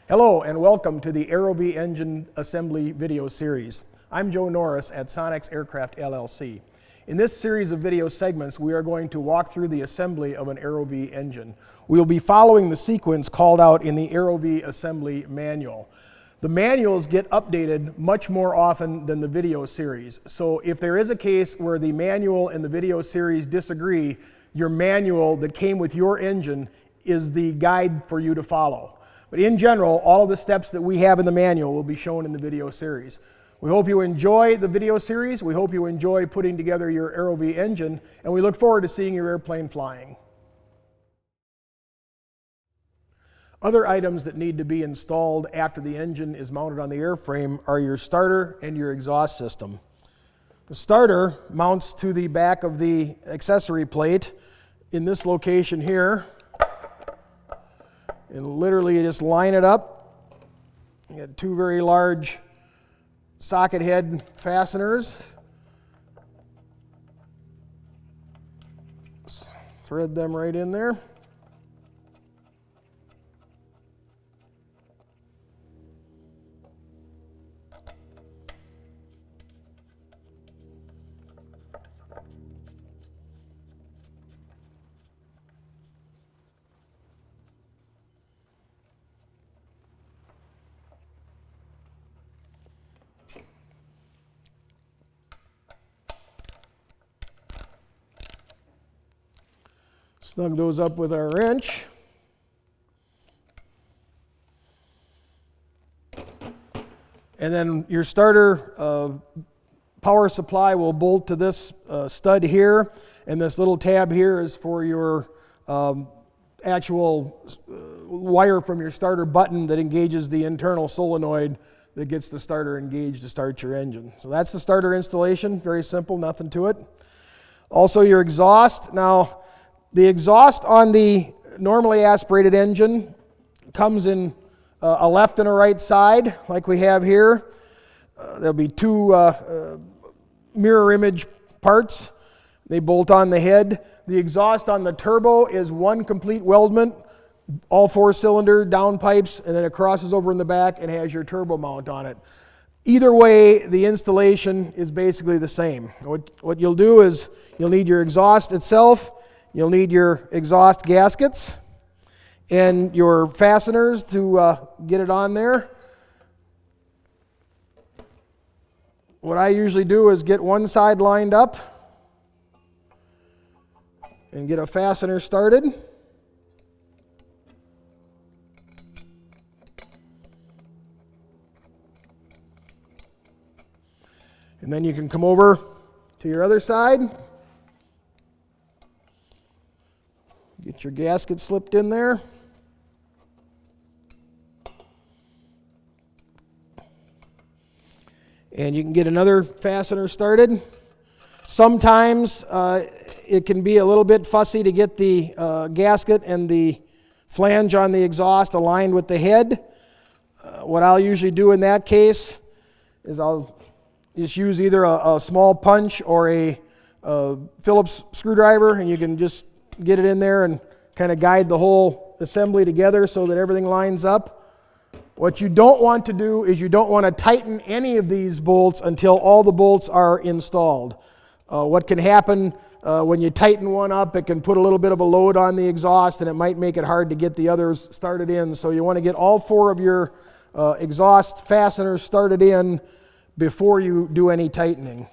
Hello and welcome to the AeroVee engine assembly video series. I'm Joe Norris at Sonex Aircraft LLC. In this series of video segments, we are going to walk through the assembly of an AeroVee engine. We'll be following the sequence called out in the AeroVee assembly manual. The manuals get updated much more often than the video series. So if there is a case where the manual and the video series disagree, your manual that came with your engine is the guide for you to follow. But in general, all of the steps that we have in the manual will be shown in the video series. We hope you enjoy the video series. We hope you enjoy putting together your AeroVee engine, and we look forward to seeing your airplane flying. Other items that need to be installed after the engine is mounted on the airframe are your starter and your exhaust system. The starter mounts to the back of the accessory plate in this location here. And literally you just line it up. You got two very large socket head fasteners. Thread them right in there. Snug those up with our wrench. And then your starter power supply will bolt to this stud here, and this little tab here is for your actual wire from your starter button that engages the internal solenoid that gets the starter engaged to start your engine. So that's the starter installation, very simple, nothing to it. Also your exhaust. Now, the exhaust on the normally aspirated engine comes in a left and a right side, like we have here. There'll be two mirror image parts. They bolt on the head. The exhaust on the turbo is one complete weldment, all 4-cylinder downpipes, and then it crosses over in the back and has your turbo mount on it. Either way, the installation is basically the same. What you'll do is you'll need your exhaust itself. You'll need your exhaust gaskets and your fasteners to get it on there. What I usually do is get one side lined up and get a fastener started. And then you can come over to your other side. Get your gasket slipped in there. And you can get another fastener started. Sometimes it can be a little bit fussy to get the gasket and the flange on the exhaust aligned with the head. What I'll usually do in that case is I'll just use either a small punch or a Phillips screwdriver, and you can just get it in there and kind of guide the whole assembly together so that everything lines up. What you don't want to do is you don't want to tighten any of these bolts until all the bolts are installed. What can happen when you tighten one up, it can put a little bit of a load on the exhaust and it might make it hard to get the others started in. So you want to get all 4 of your exhaust fasteners started in before you do any tightening.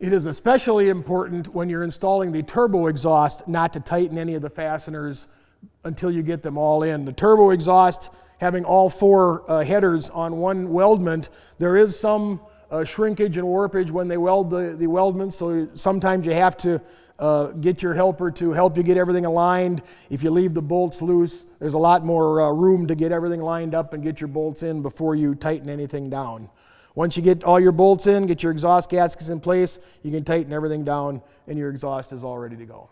It is especially important when you're installing the turbo exhaust not to tighten any of the fasteners until you get them all in. The turbo exhaust, having all four headers on one weldment, there is some shrinkage and warpage when they weld the weldments, so sometimes you have to get your helper to help you get everything aligned. If you leave the bolts loose, there's a lot more room to get everything lined up and get your bolts in before you tighten anything down. Once you get all your bolts in, get your exhaust gaskets in place, you can tighten everything down and your exhaust is all ready to go.